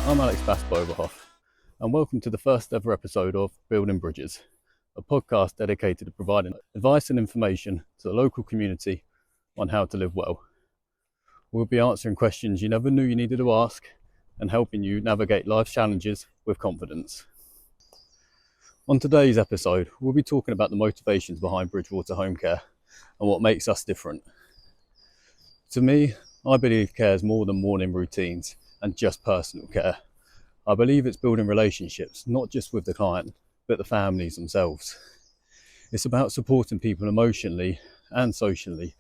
I'm Alex Bast-Boverhoff, and welcome to the first ever episode of Building Bridges, a podcast dedicated to providing advice and information to the local community on how to live well. We'll be answering questions you never knew you needed to ask and helping you navigate life's challenges with confidence. On today's episode, we'll be talking about the motivations behind Bridgewater Home Care and what makes us different. To me, I believe care is more than morning routines and just personal care. I believe it's building relationships, not just with the client, but the families themselves. It's about supporting people emotionally and socially,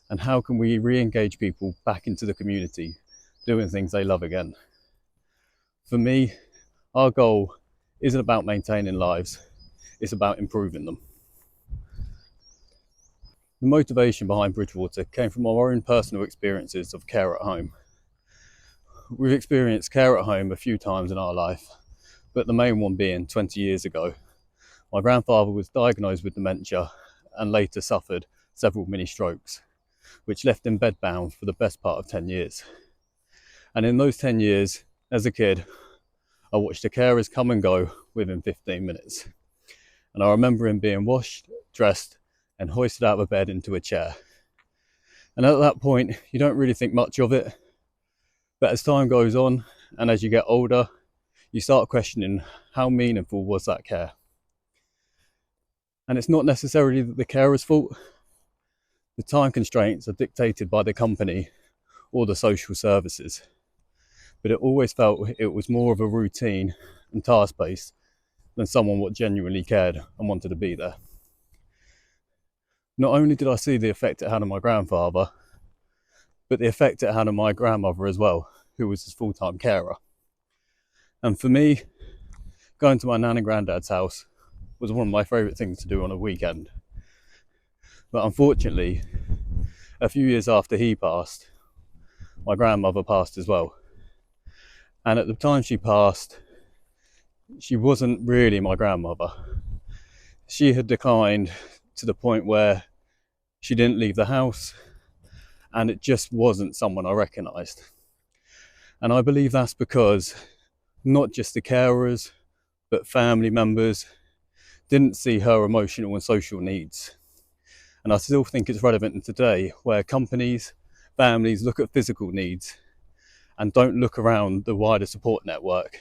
and how can we re-engage people back into the community, doing things they love again. For me, our goal isn't about maintaining lives, it's about improving them. The motivation behind Bridgewater came from our own personal experiences of care at home. We've experienced care at home a few times in our life, but the main one being 20 years ago. My grandfather was diagnosed with dementia and later suffered several mini strokes, which left him bedbound for the best part of 10 years. And in those 10 years, as a kid, I watched the carers come and go within 15 minutes. And I remember him being washed, dressed, and hoisted out of bed into a chair. And at that point, you don't really think much of it. But as time goes on, and as you get older, you start questioning how meaningful was that care. And it's not necessarily the carer's fault. The time constraints are dictated by the company or the social services. But it always felt it was more of a routine and task-based than someone what genuinely cared and wanted to be there. Not only did I see the effect it had on my grandfather, but the effect it had on my grandmother as well, who was his full-time carer. And for me, going to my nan and granddad's house was one of my favourite things to do on a weekend. But unfortunately, a few years after he passed, my grandmother passed as well. And at the time she passed, she wasn't really my grandmother. She had declined to the point where she didn't leave the house, and it just wasn't someone I recognised. And I believe that's because not just the carers, but family members didn't see her emotional and social needs. And I still think it's relevant today, where companies, families look at physical needs and don't look around the wider support network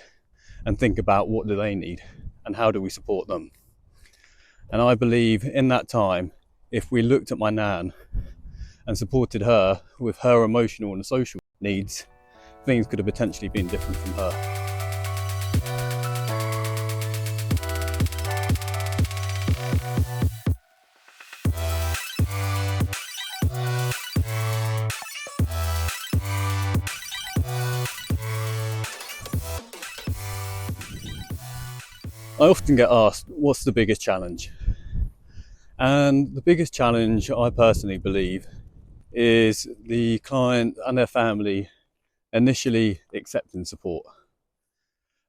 and think about what do they need and how do we support them. And I believe in that time, if we looked at my nan and supported her with her emotional and social needs, things could have potentially been different from her. I often get asked, what's the biggest challenge? And the biggest challenge, I personally believe, is the client and their family initially accepting support.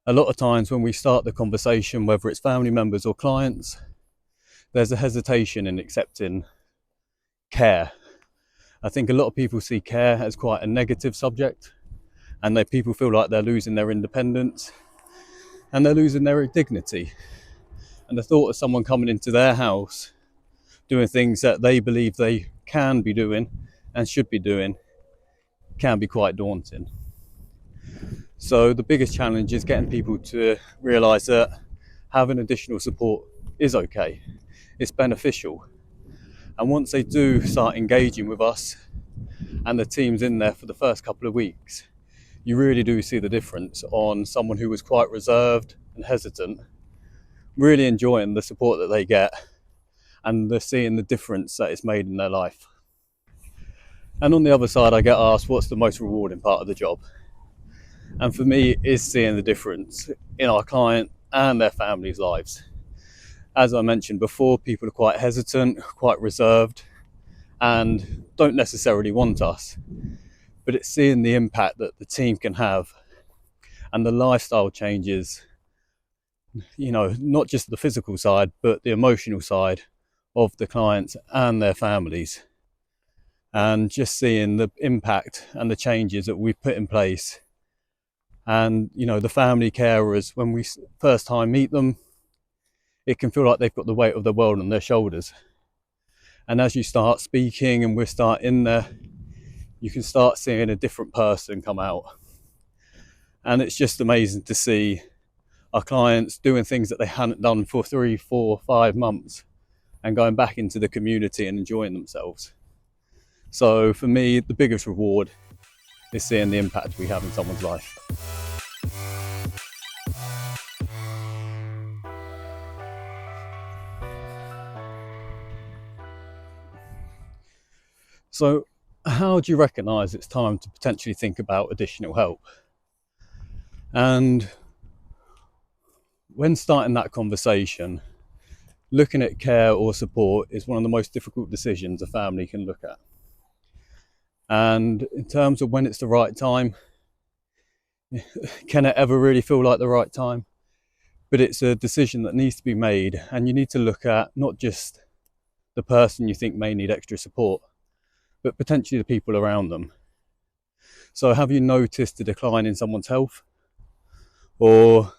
A lot of times when we start the conversation, whether it's family members or clients, there's a hesitation in accepting care. I think a lot of people see care as quite a negative subject, and that people feel like they're losing their independence and they're losing their dignity. And the thought of someone coming into their house doing things that they believe they can be doing and should be doing can be quite daunting. So the biggest challenge is getting people to realise that having additional support is okay, it's beneficial. And once they do start engaging with us and the team's in there for the first couple of weeks, you really do see the difference on someone who was quite reserved and hesitant, really enjoying the support that they get, and they're seeing the difference that it's made in their life. And on the other side, I get asked, what's the most rewarding part of the job? And for me, it is seeing the difference in our client and their families' lives. As I mentioned before, people are quite hesitant, quite reserved, and don't necessarily want us. But it's seeing the impact that the team can have and the lifestyle changes, not just the physical side, but the emotional side of the clients and their families, and just seeing the impact and the changes that we've put in place And, the family carers, when we first time meet them, it can feel like they've got the weight of the world on their shoulders. And as you start speaking and we start in there, you can start seeing a different person come out. And it's just amazing to see our clients doing things that they hadn't done for 3, 4, 5 months and going back into the community and enjoying themselves. So for me, the biggest reward is seeing the impact we have in someone's life. So how do you recognise it's time to potentially think about additional help? And when starting that conversation, looking at care or support is one of the most difficult decisions a family can look at. And in terms of when it's the right time, can it ever really feel like the right time? But it's a decision that needs to be made, and you need to look at not just the person you think may need extra support, but potentially the people around them. So have you noticed a decline in someone's health, or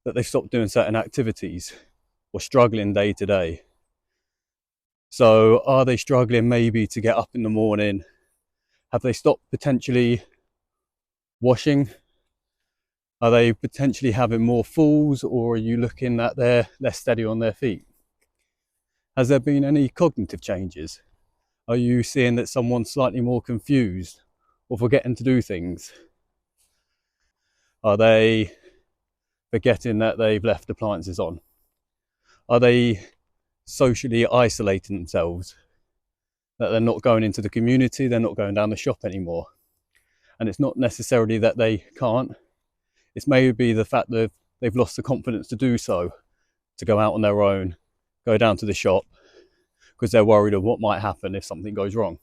that they've stopped doing certain activities, or struggling day to day? So are they struggling maybe to get up in the morning? Have they stopped potentially washing? Are they potentially having more falls, or are you looking at they're less steady on their feet? Has there been any cognitive changes? Are you seeing that someone's slightly more confused or forgetting to do things? Are they forgetting that they've left appliances on? Are they socially isolating themselves? That they're not going into the community, they're not going down the shop anymore? And it's not necessarily that they can't, it's maybe the fact that they've lost the confidence to do so, to go out on their own, go down to the shop, because they're worried of what might happen if something goes wrong.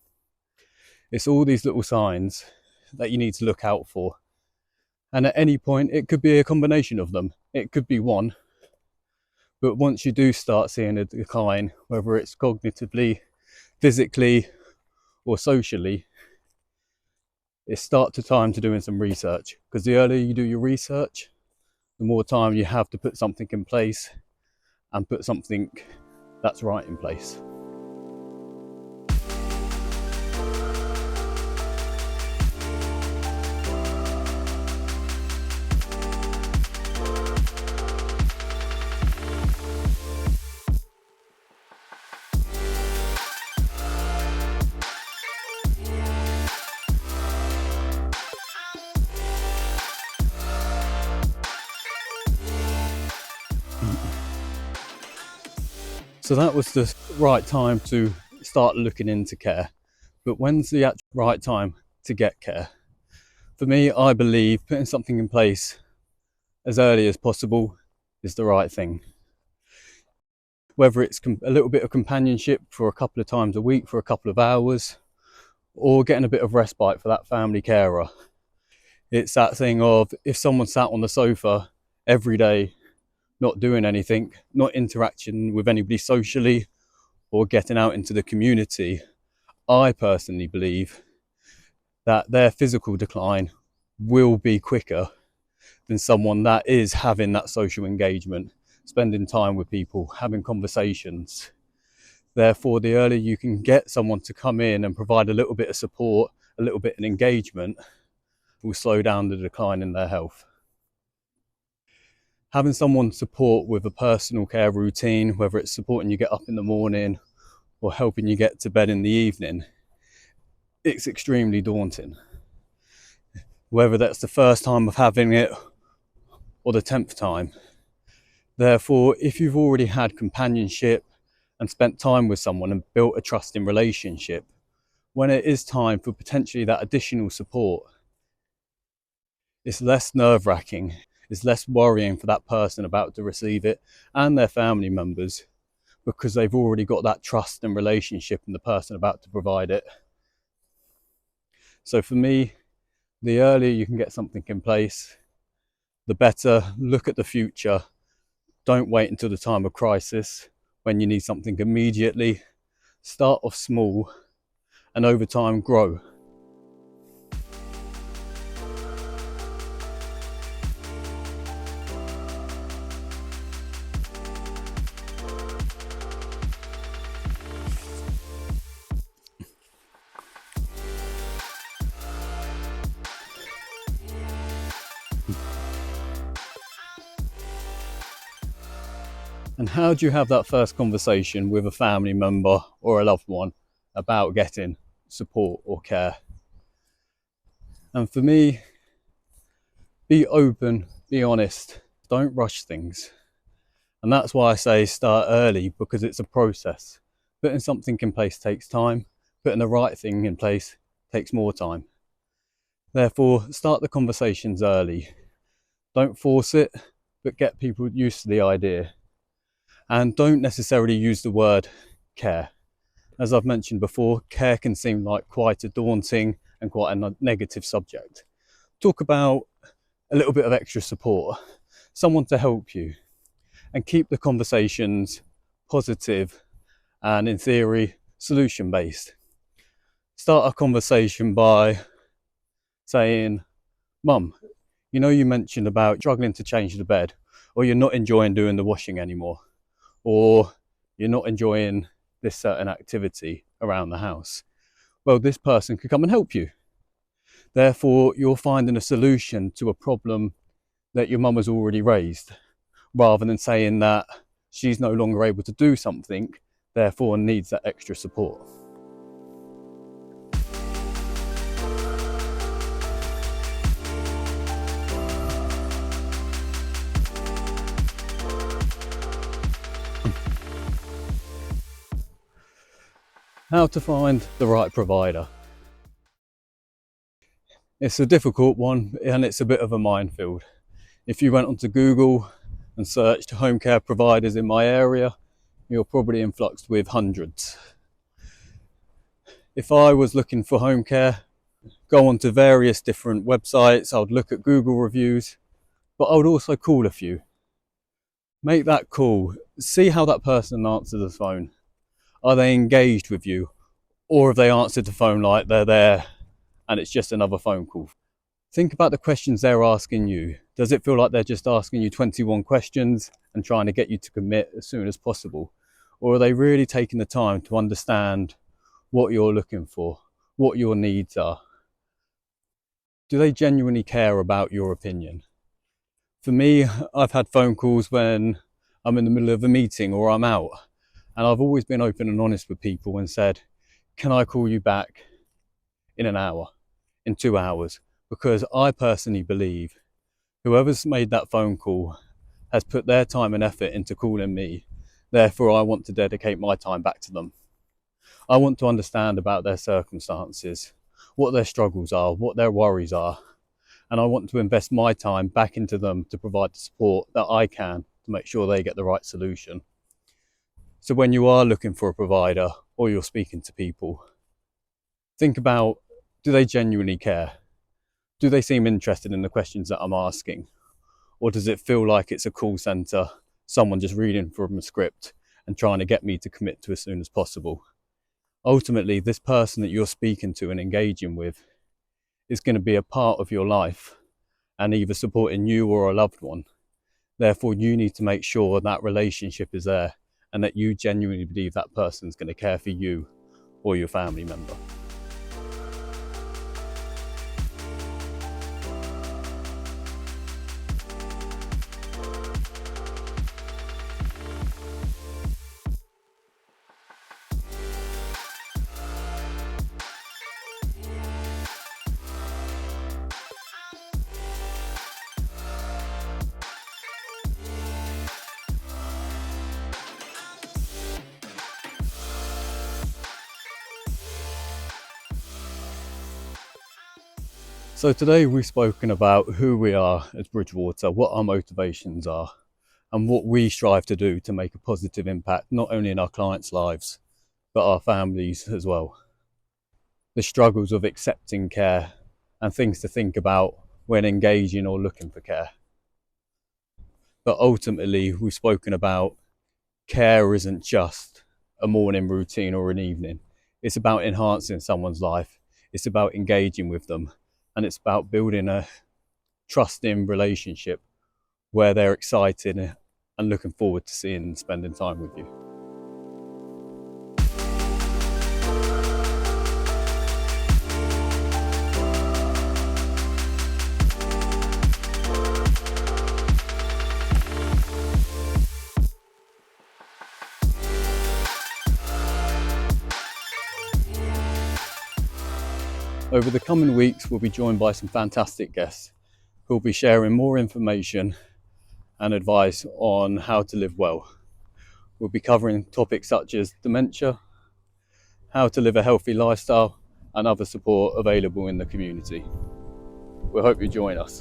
It's all these little signs that you need to look out for. And at any point, it could be a combination of them. It could be one. But once you do start seeing a decline, whether it's cognitively, physically, or socially, it's time to doing some research. Because the earlier you do your research, the more time you have to put something in place and put something that's right in place. So that was the right time to start looking into care. But when's the actual right time to get care? For me, I believe putting something in place as early as possible is the right thing. Whether it's a little bit of companionship for a couple of times a week for a couple of hours, or getting a bit of respite for that family carer. It's that thing of, if someone sat on the sofa every day, not doing anything, not interacting with anybody socially or getting out into the community, I personally believe that their physical decline will be quicker than someone that is having that social engagement, spending time with people, having conversations. Therefore, the earlier you can get someone to come in and provide a little bit of support, a little bit of engagement, will slow down the decline in their health. Having someone support with a personal care routine, whether it's supporting you get up in the morning or helping you get to bed in the evening, it's extremely daunting. Whether that's the first time of having it or the 10th time. Therefore, if you've already had companionship and spent time with someone and built a trusting relationship, when it is time for potentially that additional support, it's less nerve-wracking, it's less worrying for that person about to receive it and their family members, because they've already got that trust and relationship in the person about to provide it. So for me, the earlier you can get something in place, the better. Look at the future. Don't wait until the time of crisis when you need something immediately. Start off small and over time grow. And how do you have that first conversation with a family member or a loved one about getting support or care? And for me, be open, be honest, don't rush things. And that's why I say start early, because it's a process. Putting something in place takes time, putting the right thing in place takes more time. Therefore, start the conversations early. Don't force it, but get people used to the idea. And don't necessarily use the word care. As I've mentioned before, care can seem like quite a daunting and quite a negative subject. Talk about a little bit of extra support, someone to help you, and keep the conversations positive and, in theory, solution based. Start a conversation by saying, Mum, you know, you mentioned about struggling to change the bed, or you're not enjoying doing the washing anymore, or you're not enjoying this certain activity around the house. Well, this person could come and help you. Therefore, you're finding a solution to a problem that your mum has already raised, rather than saying that she's no longer able to do something, therefore needs that extra support. How to find the right provider. It's a difficult one, and it's a bit of a minefield. If you went onto Google and searched home care providers in my area, you're probably influxed with hundreds. If I was looking for home care, go onto various different websites, I would look at Google reviews, but I would also call a few. Make that call, see how that person answers the phone. Are they engaged with you? Or have they answered the phone like they're there and it's just another phone call? Think about the questions they're asking you. Does it feel like they're just asking you 21 questions and trying to get you to commit as soon as possible? Or are they really taking the time to understand what you're looking for, what your needs are? Do they genuinely care about your opinion? For me, I've had phone calls when I'm in the middle of a meeting or I'm out, and I've always been open and honest with people and said, can I call you back in an hour, in 2 hours? Because I personally believe whoever's made that phone call has put their time and effort into calling me. Therefore, I want to dedicate my time back to them. I want to understand about their circumstances, what their struggles are, what their worries are. And I want to invest my time back into them to provide the support that I can to make sure they get the right solution. So when you are looking for a provider or you're speaking to people, think about, do they genuinely care? Do they seem interested in the questions that I'm asking? Or does it feel like it's a call centre, someone just reading from a script and trying to get me to commit to as soon as possible? Ultimately, this person that you're speaking to and engaging with is going to be a part of your life and either supporting you or a loved one. Therefore, you need to make sure that relationship is there and that you genuinely believe that person's going to care for you or your family member. So today we've spoken about who we are as Bridgewater, what our motivations are, and what we strive to do to make a positive impact, not only in our clients' lives, but our families as well. The struggles of accepting care and things to think about when engaging or looking for care. But ultimately, we've spoken about care isn't just a morning routine or an evening. It's about enhancing someone's life. It's about engaging with them. And it's about building a trusting relationship where they're excited and looking forward to seeing and spending time with you. Over the coming weeks, we'll be joined by some fantastic guests who will be sharing more information and advice on how to live well. We'll be covering topics such as dementia, how to live a healthy lifestyle, and other support available in the community. We hope you join us.